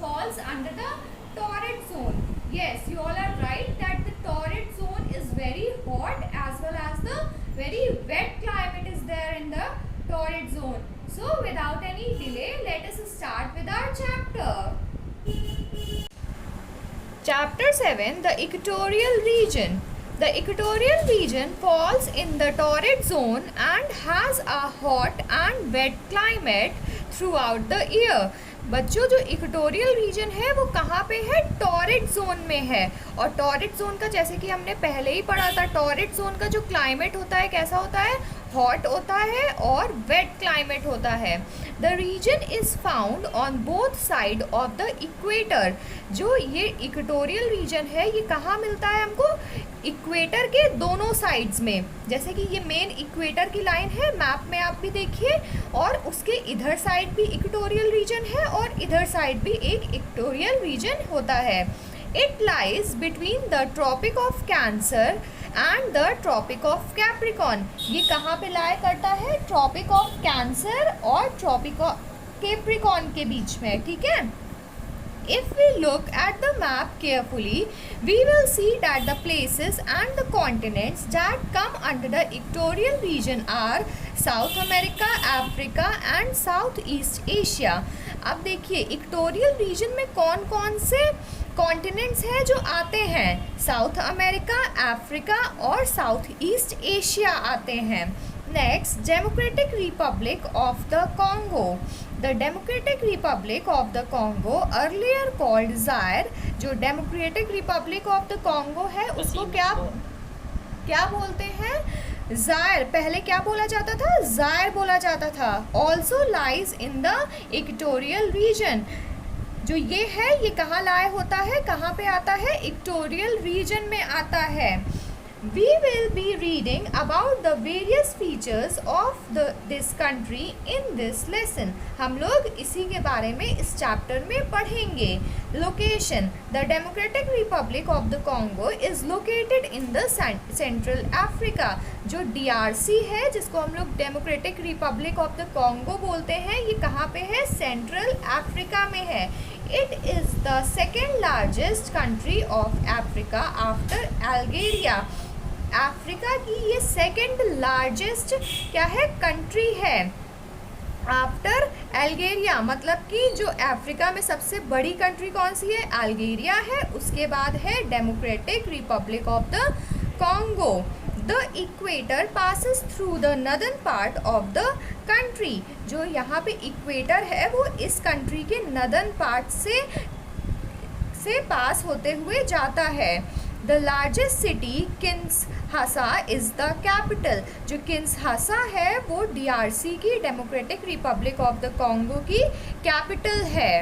falls under the torrid zone. Yes, you all are right that the torrid zone is very hot as well as the very wet climate is there in the torrid zone. So without any delay, let us start with our chapter. Chapter 7, the equatorial region. The equatorial region falls in the torrid zone and has a hot and wet climate throughout the year. बच्चों जो equatorial region है वो कहाँ पे है? Torrid zone में है। और टॉरिड जोन का जैसे कि हमने पहले ही पढ़ा था, टॉरिड जोन का जो क्लाइमेट होता है कैसा होता है? हॉट होता है और वेट क्लाइमेट होता है। The region is found on both side of the equator. जो ये इक्वेटोरियल रीजन है ये कहाँ मिलता है हमको? इक्वेटर के दोनों साइड्स में। जैसे कि ये मेन इक्वेटर की लाइन है, मैप में आप भी देखिए, और उसके इधर साइड भी इक्वेटोरियल रीजन है और इधर साइड भी एक इक्वेटोरियल रीजन होता है। It lies between the Tropic of Cancer and the Tropic of Capricorn. ये कहाँ पे लाया करता है? ट्रॉपिक ऑफ कैंसर और ट्रॉपिक ऑफ कैप्रिकॉन के बीच में, ठीक है। If we look at the map carefully, we will see that the places and the continents that come under the equatorial region are South America, Africa and Southeast Asia. अब देखिए equatorial region में कौन कौन से continents हैं जो आते हैं? साउथ अमेरिका, अफ्रीका और साउथ ईस्ट एशिया आते हैं। Next, Democratic Republic of the Congo. The Democratic Republic of the Congo earlier called Zaire. जो Democratic Republic of the Congo है उसको क्या बोलते हैं? जायर। पहले क्या बोला जाता था? जायर बोला जाता था। Also lies in the equatorial region. जो ये है ये कहाँ लाया होता है? कहाँ पे आता है? इक्वेटोरियल रीजन में आता है। We will be reading about the various features of this country in this lesson. हम लोग इसी के बारे में इस चैप्टर में पढ़ेंगे। Location: The Democratic Republic of the Congo is located in the Central Africa. जो DRC है जिसको हम लोग Democratic Republic of the Congo बोलते हैं, ये कहाँ पे है? सेंट्रल अफ्रीका में है। It is the second largest country of Africa after Algeria. Africa की ये सेकेंड लार्जेस्ट क्या है? कंट्री है आफ्टर अल्जीरिया। मतलब कि जो अफ्रीका में सबसे बड़ी कंट्री कौन सी है? अल्जीरिया है। उसके बाद है democratic Republic of the Congo. The equator passes through the northern part of the country. जो यहाँ पे इक्वेटर है वो इस कंट्री के नदर्न पार्ट से पास होते हुए जाता है। The largest city Kinshasa is the capital. जो किन्शसा है वो DRC की Democratic Republic of the Congo की कैपिटल है।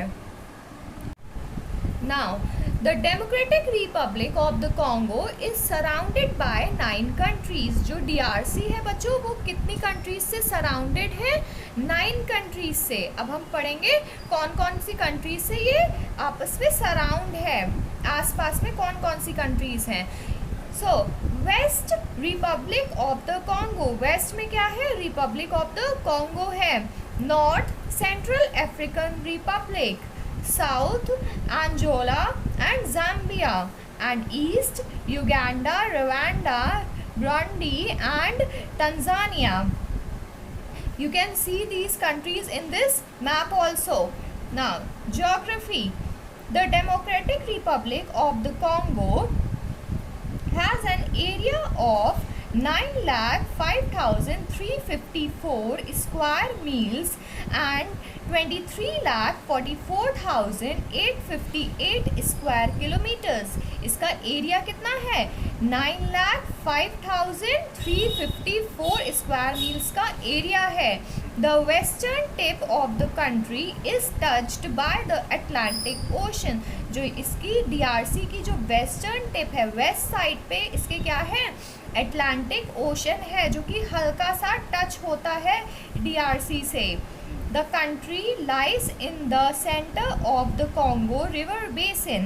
Now the Democratic Republic of the Congo is surrounded by 9 countries. जो DRC है बच्चों वो कितनी कंट्रीज से सराउंडेड है? 9 कंट्रीज से। अब हम पढ़ेंगे कौन कौन सी कंट्रीज से ये आपस में सराउंड है, आसपास में कौन कौन सी कंट्रीज हैं। So west Republic of the Congo. West में क्या है? रिपब्लिक ऑफ द कॉन्गो है। North Central African Republic, south Angola and Zambia, and east Uganda, Rwanda, Burundi and Tanzania. You can see these countries in this map also. Now, geography. The Democratic Republic of the Congo has an area of 9,05,354 square miles and 23,44,858 square kilometres. इसका area कितना है? 9,05,354 square meals का area है. The western tip of the country is touched by the Atlantic ocean. जो इसकी DRC की जो western tip है, वेस्ट साइड पे इसके क्या है? अटलांटिक ओशन है जो कि हल्का सा टच होता है DRC से. The country lies in the center of the Congo River Basin.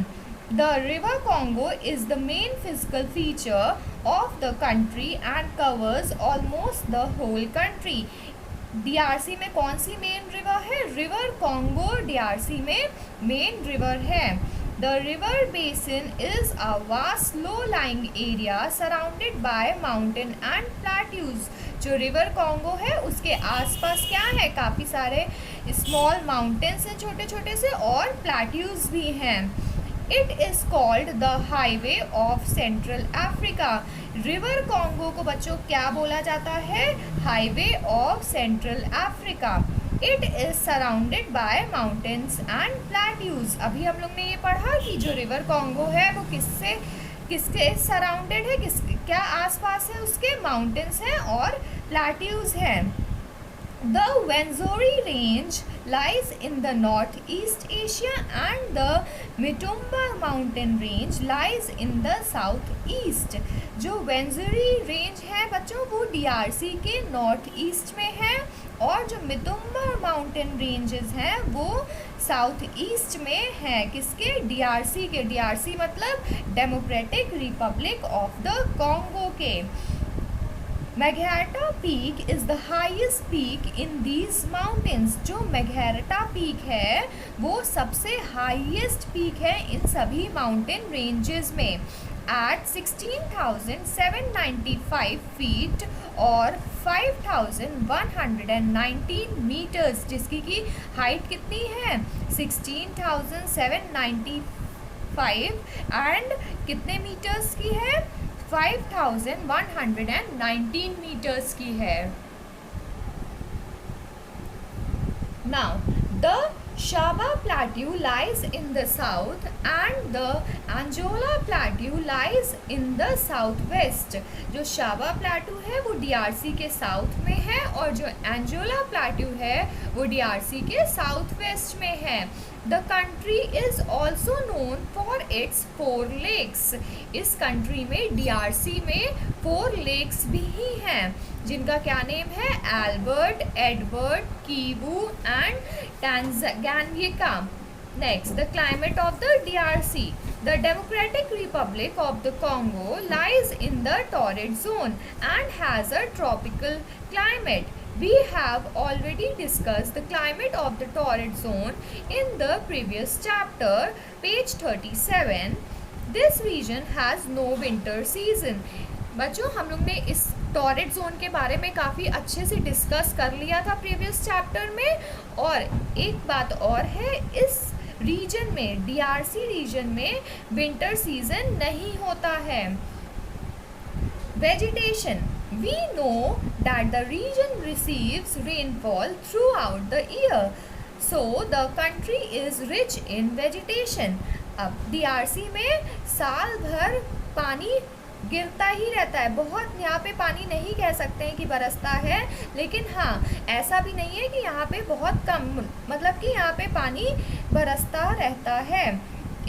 The River Congo is the main physical feature of the country and covers almost the whole country. DRC में कौन सी main river है? River Congo DRC में main river है। The river basin is a vast low lying area surrounded by mountain and plateaus. जो river Congo है उसके आसपास क्या है? काफ़ी सारे स्मॉल माउंटेन्स हैं छोटे छोटे से, और प्लेट्यूज भी हैं। It is called the highway of central Africa. River Congo को बच्चों क्या बोला जाता है? Highway of central Africa. It is surrounded bye mountains and plateaus. अभी हम लोग ने ये पढ़ा कि जो रिवर कॉन्गो है वो किसके सराउंडेड है, क्या आसपास है उसके? माउंटेन्स हैं और प्लेट्यूज हैं। The Wenzhori Range lies in the northeast Asia and the Mitumba Mountain Range lies in the southeast. जो वेंजोरी रेंज है बच्चों वो डीआरसी के नॉर्थ ईस्ट में है, और जो मितुम्बा माउंटेन रेंजेस हैं वो साउथ ईस्ट में है। किसके? डीआरसी के। डीआरसी मतलब Democratic Republic of the Congo के। Margherita peak is the highest peak in these mountains. जो मैगहरटा पीक है वो सबसे हाईएस्ट पीक है इन सभी माउंटेन रेंजेस में, एट 16,795 फीट और 5,119 मीटर्स, जिसकी की हाइट कितनी है? 16,795 एंड कितने मीटर्स की है? 5,119 मीटर्स की है। Now, the Shaba Plateau lies in the south and the Anjola Plateau lies in the southwest. जो शाबा प्लाटू है वो डीआरसी के साउथ में है, और जो एंजोला प्लाटू है वो डीआरसी के साउथ वेस्ट में है। The country is also known for its 4 lakes. इस कंट्री में डीआरसी में 4 लेक्स भी हैं, जिनका क्या नेम है? Albert, Edward, Kivu and Tanganyika. Next, the climate of the DRC. The Democratic Republic of the Congo lies in the torrid zone and has a tropical climate. We have already discussed the climate of the torrid zone in the previous chapter, page 37. This region has no winter season. बच्चों हम लोग ने इस torrid zone के बारे में काफ़ी अच्छे से डिस्कस कर लिया था प्रीवियस चैप्टर में। और एक बात और है, इस रीजन में, डीआरसी रीजन में विंटर सीजन नहीं होता है। Vegetation, we know that the region receives rainfall throughout the year, so the country is rich in vegetation. अब डीआरसी में साल भर पानी गिरता ही रहता है, बहुत यहाँ पे पानी नहीं कह सकते हैं कि बरसता है, लेकिन हाँ ऐसा भी नहीं है कि यहाँ पे बहुत कम, मतलब कि यहाँ पे पानी बरसता रहता है।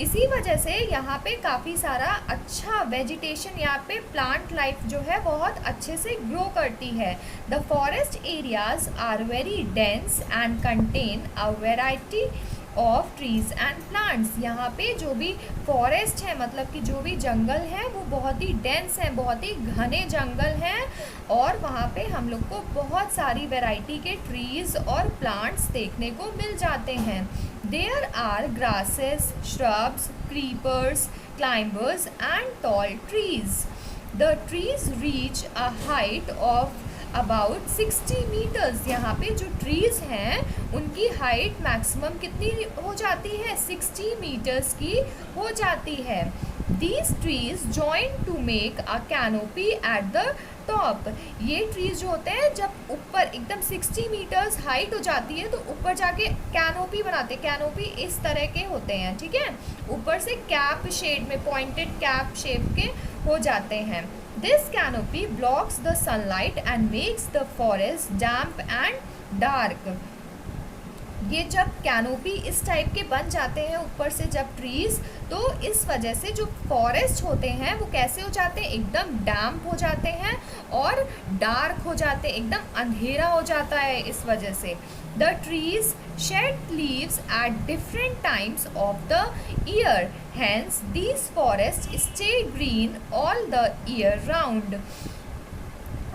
इसी वजह से यहाँ पे काफ़ी सारा अच्छा वेजिटेशन, यहाँ पे प्लांट लाइफ जो है बहुत अच्छे से ग्रो करती है। The forest areas are very dense and contain a variety of trees and plants. यहाँ पे जो भी फॉरेस्ट है, मतलब कि जो भी जंगल है वो बहुत ही डेंस है, बहुत ही घने जंगल हैं, और वहाँ पे हम लोग को बहुत सारी वैरायटी के ट्रीज और प्लांट्स देखने को मिल जाते हैं। There are grasses, shrubs, creepers, climbers and tall trees. The trees reach a height of about 60 metres. यहाँ पे जो ट्रीज हैं उनकी हाइट मैक्सिमम कितनी हो जाती है? 60 मीटर्स की हो जाती है। These trees join to make a canopy at the top. ये ट्रीज जो होते हैं जब ऊपर एकदम 60 मीटर्स हाइट हो जाती है तो ऊपर जाके कैनोपी बनाते हैं। कैनोपी इस तरह के होते हैं, ठीक है, ऊपर से कैप शेड में, पॉइंटेड कैप शेप के हो जाते हैं। This canopy blocks the sunlight and makes the forest damp and dark. ये जब कैनोपी इस टाइप के बन जाते हैं ऊपर से जब ट्रीज, तो इस वजह से जो फॉरेस्ट होते हैं वो कैसे हो जाते हैं? एकदम डैम्प हो जाते हैं और डार्क हो जाते हैं, एकदम अंधेरा हो जाता है इस वजह से। The trees shed leaves at different times of the year, hence these forests stay green all the year round.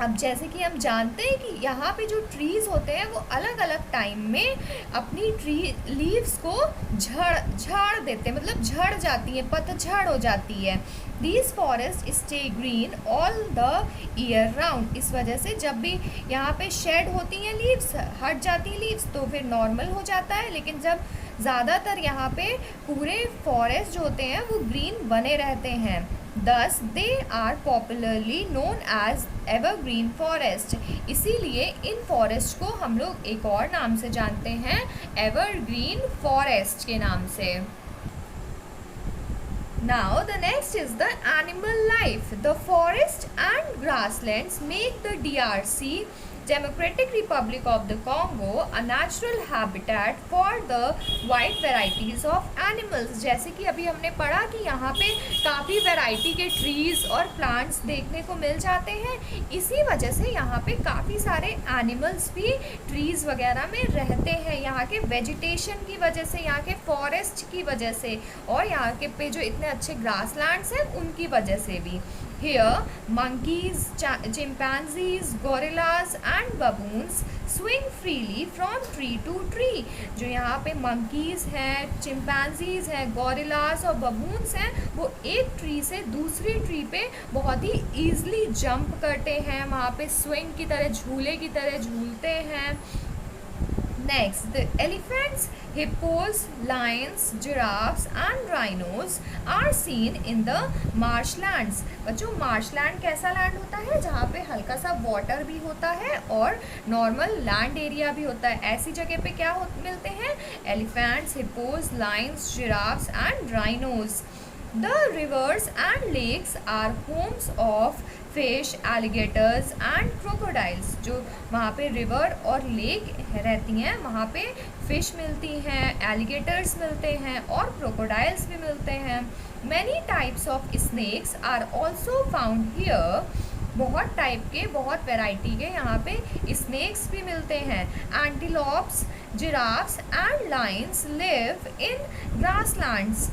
अब जैसे कि हम जानते हैं कि यहाँ पे जो ट्रीज़ होते हैं वो अलग अलग टाइम में अपनी ट्री लीव्स को झाड़ देते हैं, मतलब झड़ जाती है, पतझड़ हो जाती है। These forest stay green all the year round. इस वजह से जब भी यहाँ पे शेड होती हैं लीव्स, हट जाती हैं लीव्स, तो फिर नॉर्मल हो जाता है। लेकिन जब ज़्यादातर यहाँ पे पूरे फॉरेस्ट जो होते हैं वो ग्रीन बने रहते हैं। Thus they are popularly known as evergreen forest। इसीलिए इन फॉरेस्ट को हम लोग एक और नाम से जानते हैं, एवरग्रीन फॉरेस्ट के नाम से। Now the next is the animal life. The forest and grasslands make the DRC Democratic Republic of the Congo a natural habitat for the wide varieties of animals। जैसे कि अभी हमने पढ़ा कि यहाँ पे काफ़ी वैरायटी के ट्रीज़ और प्लांट्स देखने को मिल जाते हैं। इसी वजह से यहाँ पे काफ़ी सारे एनिमल्स भी ट्रीज़ वगैरह में रहते हैं, यहाँ के वेजिटेशन की वजह से, यहाँ के फॉरेस्ट की वजह से, और यहाँ के पे जो इतने अच्छे ग्रासलैंड्स हैं उनकी वजह से भी। Here, monkeys, chimpanzees, gorillas and baboons swing freely from tree to tree। जो यहाँ पे monkeys हैं, chimpanzees हैं, gorillas और baboons हैं, वो एक ट्री से दूसरी ट्री पे बहुत ही ईजली जंप करते हैं, वहाँ पे स्विंग की तरह, झूले की तरह झूलते हैं। Next, the elephants, hippos, lions, giraffes and rhinos are seen in the marshlands। बच्चों, मार्शलैंड कैसा लैंड होता है? जहाँ पे हल्का सा वाटर भी होता है और नॉर्मल लैंड एरिया भी होता है। ऐसी जगह पे क्या मिलते हैं? Elephants, hippos, Lions, giraffes and rhinos. The rivers and lakes are homes of fish, alligators and crocodiles। जो वहाँ पे रिवर और लेक रहती हैं, वहाँ पे फिश मिलती हैं, एलिगेटर्स मिलते हैं और क्रोकोडाइल्स भी मिलते हैं। Many types of snakes are also found here। बहुत टाइप के, बहुत वैरायटी के यहाँ पे स्नेक्स भी मिलते हैं। Antelopes, giraffes and Lions live in grasslands.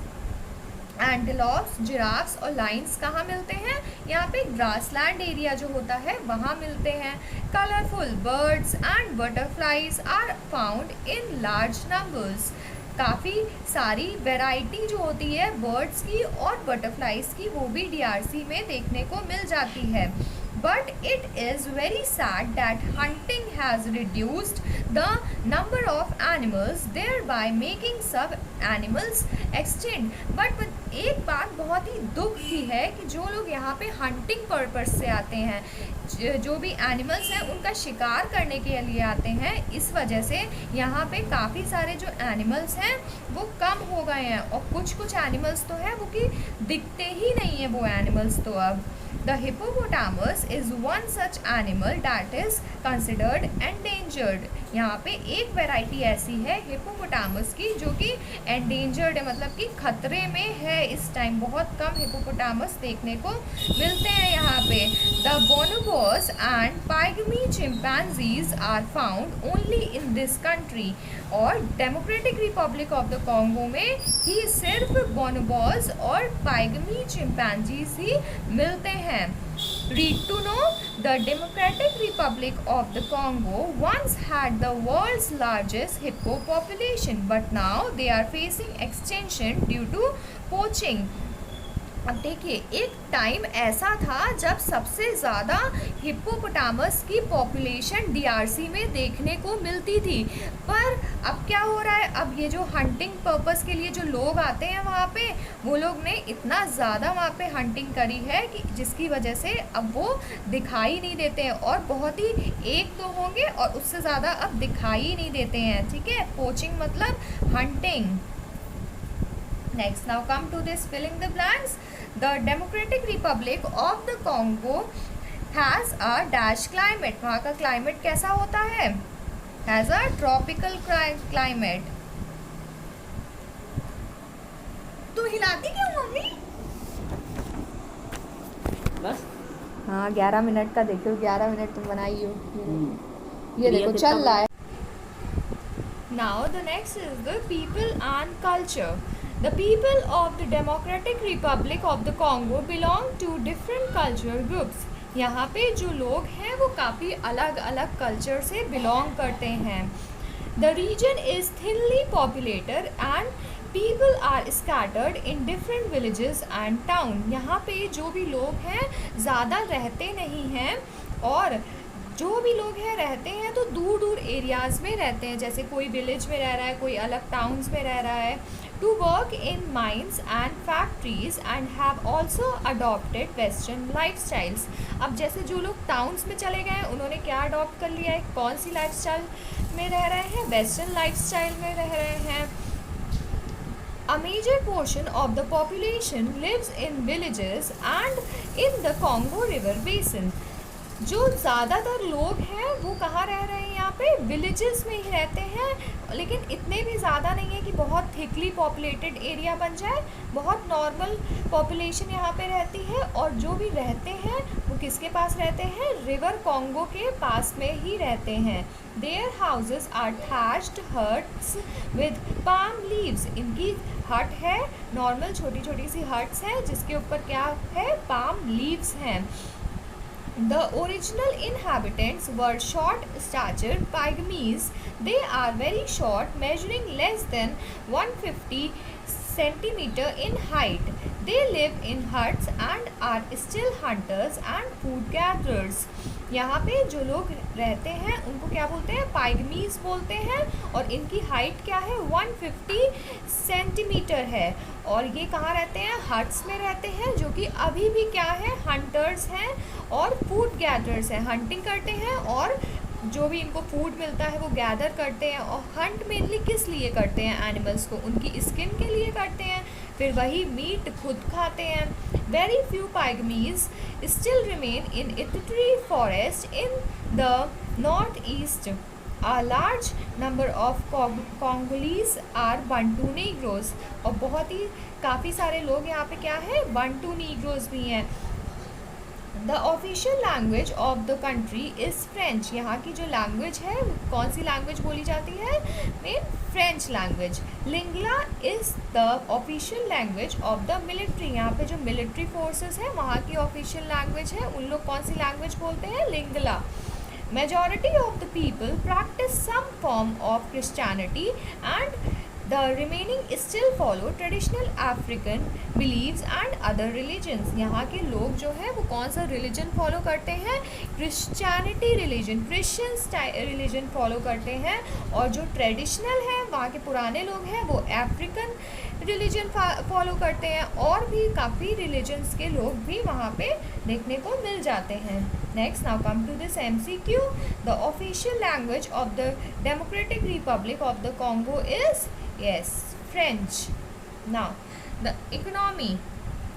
Antelopes, giraffes और लाइन्स कहाँ मिलते हैं? यहाँ पे ग्रासलैंड एरिया जो होता है वहाँ मिलते हैं। Colourful birds and butterflies are found in large numbers. काफ़ी सारी वैरायटी जो होती है बर्ड्स की और बटरफ्लाइज की, वो भी DRC में देखने को मिल जाती है। But it is very sad that hunting has reduced the number of animals, thereby making some animals extinct। But एक बात बहुत ही दुख की है कि जो लोग यहाँ पे हंटिंग पर्पस से आते हैं, जो भी एनिमल्स हैं उनका शिकार करने के लिए आते हैं, इस वजह से यहाँ पे काफ़ी सारे जो एनिमल्स हैं वो कम हो गए हैं, और कुछ कुछ एनिमल्स तो है वो कि दिखते ही नहीं है वो एनिमल्स तो अब। The hippopotamus is one such animal that is considered endangered। यहाँ पे एक वैरायटी ऐसी है हिप्पोपोटामस की जो कि endangered है, मतलब कि खतरे में है इस टाइम। बहुत कम हिप्पोपोटामस देखने को मिलते हैं यहाँ पे। The bonobos and pygmy chimpanzees are found only in this country। और democratic Republic of the Congo में ही सिर्फ बोनोबॉस और पाइगमी चिंपैंजीज ही मिलते हैं। Read to know, the Democratic Republic of the Congo once had the world's largest hippo population, but now they are facing extinction due to poaching। अब देखिए, एक time ऐसा था जब सबसे ज़्यादा हिप्पोपोटामस की पॉपुलेशन DRC में देखने को मिलती थी, पर अब क्या हो रहा है? अब ये जो हंटिंग पर्पस के लिए जो लोग आते हैं वहाँ पे, वो लोग ने इतना ज़्यादा वहाँ पे हंटिंग करी है कि जिसकी वजह से अब वो दिखाई नहीं देते हैं, और बहुत ही एक दो होंगे और उससे ज़्यादा अब दिखाई ही नहीं देते हैं। ठीक है, पोचिंग मतलब hunting. Next, now come to this filling the blanks। The Democratic Republic of the Congo has a dash climate। वहाँ का क्लाइमेट कैसा होता है? Has a tropical climate। तू हिलाती क्यों मम्मी? बस हाँ, 11 मिनट का देखो, 11 मिनट तुम बनाई हो। ये देखो चल रहा है। Now the next is the people and culture। The people of the Democratic Republic of the Congo belong to different cultural groups। यहाँ पे जो लोग हैं वो काफ़ी अलग अलग कल्चर से बिलोंग करते हैं। The region is thinly populated and people are scattered in different villages and town. यहाँ पे जो भी लोग हैं ज़्यादा रहते नहीं हैं, और जो भी लोग हैं रहते हैं तो दूर दूर एरियाज़ में रहते हैं, जैसे कोई विलेज में रह रहा है, कोई अलग टाउन्स में रह रहा है। To work in mines and factories and have also adopted western lifestyles. अब जैसे जो लोग टाउन्स में चले गए हैं उन्होंने क्या अडॉप्ट कर लिया है, कौन सी लाइफ स्टाइल में रह रहे हैं, वेस्टर्न लाइफ स्टाइल में रह रहे हैं। A major portion of the population lives in villages and in the Congo River Basin. जो ज़्यादातर लोग हैं वो कहाँ रह रहे हैं, यहाँ पे विलेजेस में ही रहते हैं, लेकिन इतने भी ज़्यादा नहीं है कि बहुत थिकली पॉपुलेटेड एरिया बन जाए, बहुत नॉर्मल पॉपुलेशन यहाँ पे रहती है। और जो भी रहते हैं वो किसके पास रहते हैं, रिवर कॉन्गो के पास में ही रहते हैं। Their houses are thatched huts with palm leaves. इनकी हट है, नॉर्मल छोटी छोटी सी हट्स हैं जिसके ऊपर क्या है, पाम लीव्स हैं। The original inhabitants were short-statured pygmies. They are very short, measuring less than 150 centimeter in height. They live in huts and are still hunters and food gatherers. यहाँ पे जो लोग रहते हैं उनको क्या बोलते हैं, पाइगमीज बोलते हैं, और इनकी हाइट क्या है, 150 सेंटीमीटर है। और ये कहाँ रहते हैं, हट्स में रहते हैं, जो कि अभी भी क्या है, हंटर्स हैं और फूड गैदरर्स हैं, हंटिंग करते हैं और जो भी इनको फूड मिलता है वो गैदर करते हैं। और हंट मेनली किस लिए करते हैं, एनिमल्स को उनकी स्किन के लिए करते हैं, फिर वही मीट खुद खाते हैं। Very few pygmies still remain in Ituri forest in the north east. A large number of Congolese are Bantu Negroes। और बहुत ही काफ़ी सारे लोग यहाँ पे क्या है, Bantu Negroes भी हैं। The official language of the country is French। यहाँ की जो लैंग्वेज है, कौन सी लैंग्वेज बोली जाती है, main French language. Lingala is the official language of the military. यहाँ पे जो मिलिट्री फोर्सेस हैं वहाँ की ऑफिशियल लैंग्वेज है, उन लोग कौन सी लैंग्वेज बोलते हैं, लिंगला। Majority of the people practice some form of Christianity and the remaining still follow traditional African beliefs and other religions। यहाँ के लोग जो है वो कौन सा रिलीजन फॉलो करते हैं, Christianity religion, Christian religion follow करते हैं। और जो ट्रेडिशनल है वहाँ के पुराने लोग हैं वो अफ्रीकन रिलीजन फॉलो करते हैं, और भी काफ़ी रिलीजन्स के लोग भी वहाँ पे देखने को मिल जाते हैं। Next, now come to this MCQ. The official language of the Democratic Republic of the Congo is, yes, French. Now, the economy.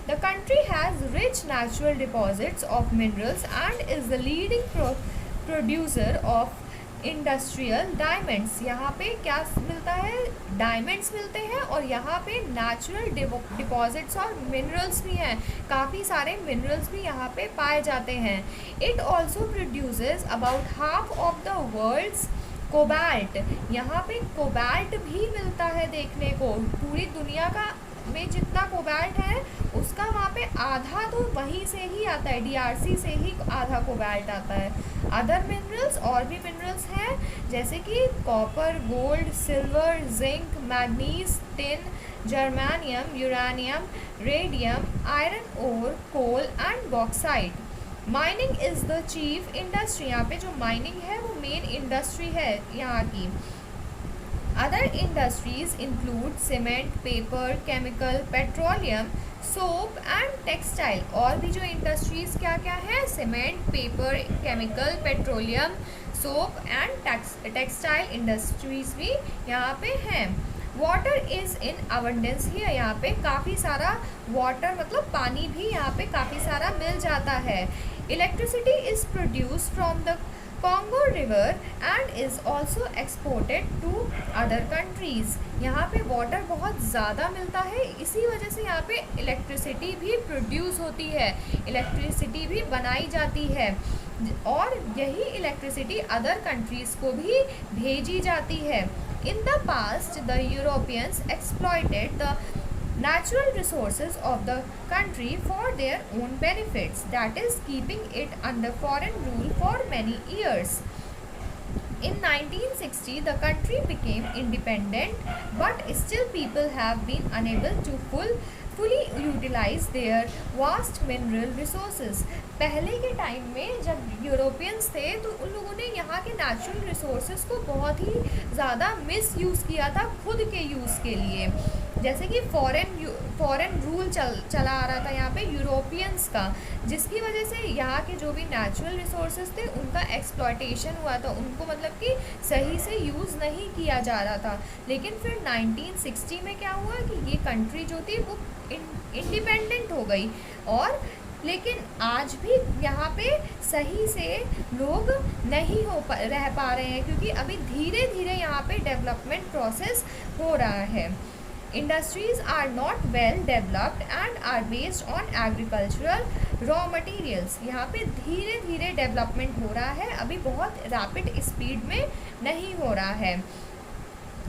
The country has rich natural deposits of minerals and is the leading producer of industrial diamonds. यहाँ पे क्या मिलता है, diamonds मिलते हैं, और यहाँ पे नेचुरल डिपॉजिट्स और मिनरल्स भी हैं, काफ़ी सारे मिनरल्स भी यहाँ पे पाए जाते हैं। It also produces about half of the world's cobalt. यहाँ पे कोबाल्ट भी मिलता है देखने को, पूरी दुनिया का में जितना कोबाल्ट है उसका वहाँ पे आधा तो वहीं से ही आता है, DRC से ही आधा कोबाल्ट आता है। अदर मिनरल्स और भी मिनरल्स हैं जैसे कि copper, gold, silver, zinc, manganese, tin, germanium, uranium, radium, iron ore, coal and bauxite. Mining is the chief industry. यहाँ पे जो माइनिंग है वो मेन इंडस्ट्री है यहाँ की। Other industries include cement, paper, chemical, petroleum, soap and textile. और भी जो इंडस्ट्रीज़ क्या क्या है, cement, paper, chemical, petroleum, soap and textile industries भी यहाँ पे हैं। Water is in abundance here. यहाँ पे काफ़ी सारा वाटर मतलब पानी भी यहाँ पे काफ़ी सारा मिल जाता है। Electricity is produce from the Congo River and is also exported to other countries। यहाँ पे वाटर बहुत ज़्यादा मिलता है, इसी वजह से यहाँ पे इलेक्ट्रिसिटी भी प्रोड्यूस होती है, इलेक्ट्रिसिटी भी बनाई जाती है, और यही इलेक्ट्रिसिटी अदर कंट्रीज़ को भी भेजी जाती है। In the past the Europeans exploited the natural resources of the country for their own benefits, that is keeping it under foreign rule for many years. In 1960, the country became independent, but still people have been unable to fully utilize their vast mineral resources. पहले के time में जब Europeans थे तो उन लोगों ने यहाँ के नेचुरल रिसोर्सेज को बहुत ही ज़्यादा मिस यूज़ किया था खुद के यूज़ के लिए, जैसे कि फॉरेन रूल चला आ रहा था यहाँ पे यूरोपियंस का, जिसकी वजह से यहाँ के जो भी नेचुरल रिसोर्सेज थे उनका एक्सप्लॉयटेशन हुआ था, उनको मतलब कि सही से यूज़ नहीं किया जा रहा था। लेकिन फिर 1960 में क्या हुआ कि ये कंट्री जो थी वो इंडिपेंडेंट हो गई, और लेकिन आज भी यहाँ पे सही से लोग नहीं रह पा रहे हैं, क्योंकि अभी धीरे धीरे यहाँ पे डेवलपमेंट प्रोसेस हो रहा है। Industries are not well developed and are based on agricultural raw materials. यहाँ पे धीरे धीरे डेवलपमेंट हो रहा है, अभी बहुत रैपिड स्पीड में नहीं हो रहा है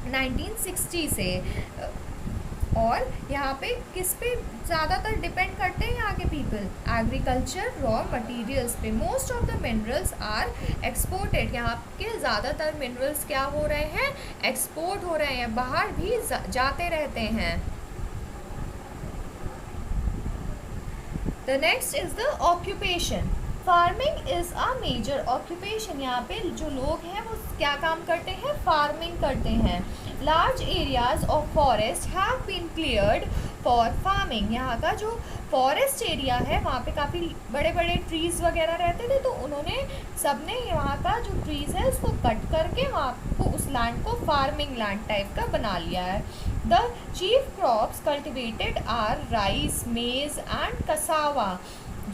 1960 से। और यहाँ पे किस पे ज़्यादातर डिपेंड करते हैं यहाँ के पीपल? एग्रीकल्चर, रॉ मटेरियल्स पे। Most of the minerals are exported. यहाँ के ज़्यादातर मिनरल्स क्या हो रहे हैं? एक्सपोर्ट हो रहे हैं, बाहर भी जाते रहते हैं। The next is the occupation. Farming is a major occupation. यहाँ पे जो लोग हैं वो क्या काम करते हैं? फार्मिंग करते हैं। Large areas of forest have been cleared for farming. यहाँ का जो फॉरेस्ट एरिया है वहाँ पे काफ़ी बड़े बड़े ट्रीज़ वगैरह रहते थे, तो उन्होंने सबने यहाँ का जो ट्रीज़ है उसको कट करके वहाँ को उस लैंड को फार्मिंग लैंड टाइप का बना लिया है। The chief crops cultivated are rice, maize and cassava.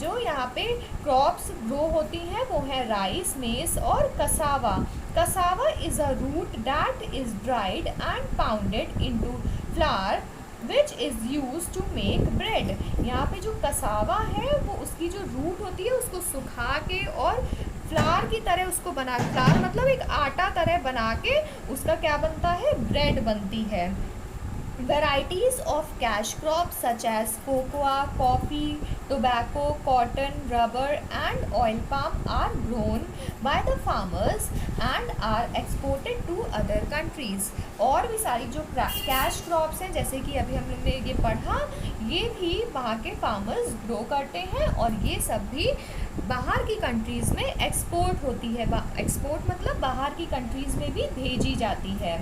जो यहाँ पे क्रॉप्स ग्रो होती हैं वो है राइस, मेज और cassava. Cassava is a root that is dried and pounded into flour which is use to make bread. यहाँ पे जो कसावा है वो उसकी जो रूट होती है उसको सुखा के और फ्लावर की तरह उसको बना, फ्लावर मतलब एक आटा तरह बना के उसका क्या बनता है? ब्रेड बनती है। Varieties of cash crops such as cocoa, coffee, tobacco, cotton, rubber and oil palm are grown by the farmers and are exported to other countries. और भी सारी जो कैश क्रॉप्स हैं, जैसे कि अभी हम लोग ने ये पढ़ा, ये भी वहाँ के फार्मर्स ग्रो करते हैं और ये सब भी बाहर की कंट्रीज़ में एक्सपोर्ट होती है। एक्सपोर्ट मतलब बाहर की कंट्रीज़ में भी भेजी जाती है।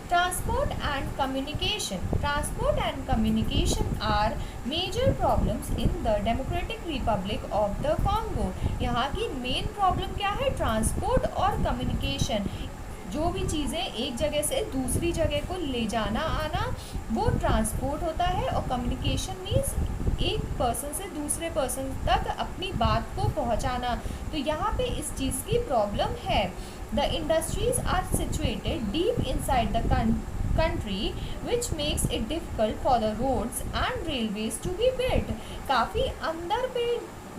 Transport and communication. Transport and communication are major problems in the Democratic Republic of the Congo. यहाँ की मेन प्रॉब्लम क्या है? ट्रांसपोर्ट और कम्युनिकेशन। जो भी चीज़ें एक जगह से दूसरी जगह को ले जाना आना वो ट्रांसपोर्ट होता है, और कम्युनिकेशन मीन्स एक पर्सन से दूसरे पर्सन तक अपनी बात को पहुंचाना। तो यहाँ पे इस चीज़ की प्रॉब्लम है। The industries are situated deep inside the country which makes it difficult for the roads and railways to be built. काफ़ी अंदर पे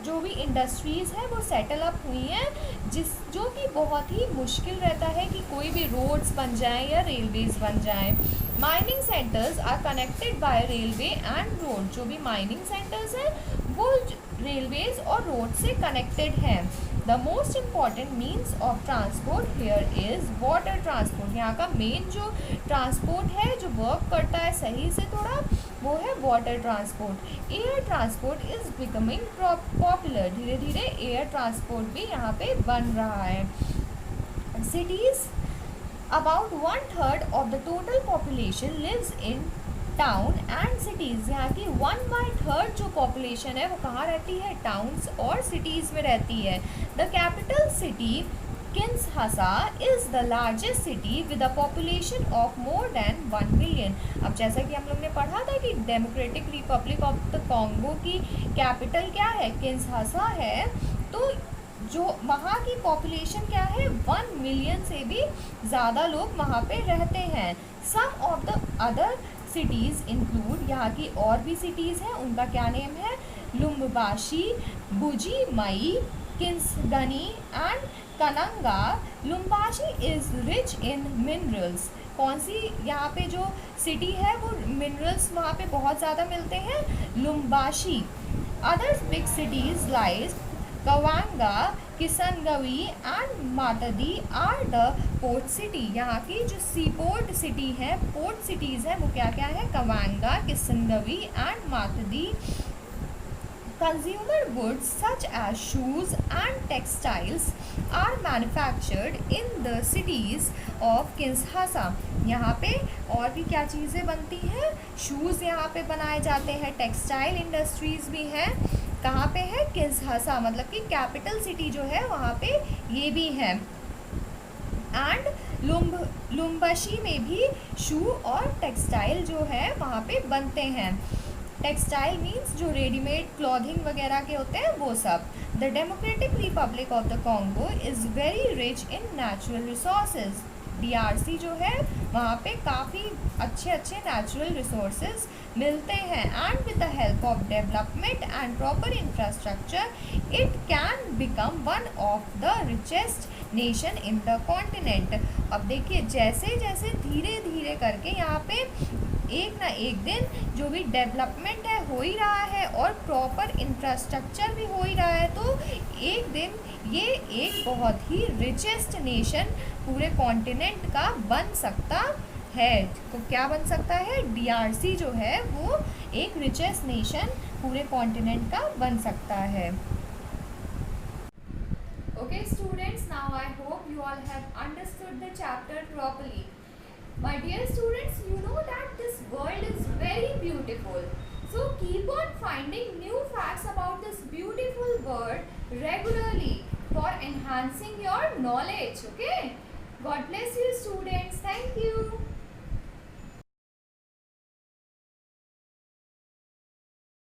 जो भी इंडस्ट्रीज़ हैं वो सेटल अप हुई हैं, जो कि बहुत ही मुश्किल रहता है कि कोई भी रोड्स बन जाएं या रेलवेज़ बन जाएं। Mining centres are connected by railway and road. जो भी माइनिंग सेंटर्स हैं वो रेलवेज़ और रोड से कनेक्टेड हैं। The most important means of transport here is water transport. यहाँ का मेन जो ट्रांसपोर्ट है जो वर्क करता है सही से थोड़ा, वो है water transport. Air transport is becoming popular. धीरे धीरे एयर ट्रांसपोर्ट भी यहाँ पे बन रहा है। Cities, about 1/3 of the total population lives in town and cities. यहाँ की 1/3 जो पॉपुलेशन है वो कहाँ रहती है? टाउन्स और सिटीज़ में रहती है। The capital city Kinshasa is the largest city with a population of more than 1 million. अब जैसा कि हम लोग ने पढ़ा था कि democratic Republic of the Congo की कैपिटल क्या है? किन्शासा है। तो जो वहाँ की पॉपुलेशन क्या है? 1 मिलियन से भी ज़्यादा लोग वहाँ पे रहते हैं। Some of the other cities include, यहाँ की और भी सिटीज़ हैं, उनका क्या नेम है? Lubumbashi, Mbuji Mayi, Kisangani and Kananga. Lubumbashi is rich in minerals. कौन सी यहाँ पे जो सिटी है वो मिनरल्स वहाँ पे बहुत ज़्यादा मिलते हैं, Lubumbashi. Other big cities like Kananga, Kisangani and Matadi are the port city. यहाँ की जो सी पोर्ट सिटी है, पोर्ट सिटीज़ है, वो क्या क्या है, Kananga, Kisangani and Matadi. Consumer goods such as shoes and textiles are manufactured in the cities of Kinshasa। यहाँ पे और भी क्या चीज़ें बनती हैं, शूज़ यहाँ पे बनाए जाते हैं, टेक्सटाइल इंडस्ट्रीज़ भी हैं। कहाँ पे है, किन्शासा, मतलब कि कैपिटल सिटी जो है वहाँ पे ये भी है। एंड लुम्बाशी में भी शू और टेक्सटाइल जो है वहाँ पे बनते हैं। टेक्सटाइल मीन्स जो रेडीमेड क्लॉथिंग वगैरह के होते हैं वो सब। The Democratic Republic of the Congo is very rich in natural resources. DRC जो है वहाँ पे काफ़ी अच्छे अच्छे नेचुरल रिसोर्सेज मिलते हैं। And with the help of development and proper infrastructure it can become one of the richest nation in the continent. अब देखिए जैसे जैसे धीरे धीरे करके यहाँ पे एक ना एक दिन जो भी डेवलपमेंट है हो ही रहा है और प्रॉपर इंफ्रास्ट्रक्चर भी हो ही रहा है, तो एक दिन ये एक बहुत ही रिचेस्ट नेशन पूरे कॉन्टिनेंट का बन सकता है। तो क्या बन सकता है, DRC जो है वो एक रिचेस्ट नेशन पूरे कॉन्टिनेंट का बन सकता है। Okay students, now I hope you all have understood the chapter properly. My dear students, you know that this world is very beautiful. So keep on finding new facts about this beautiful world regularly for enhancing your knowledge. Okay? God bless you students. Thank you.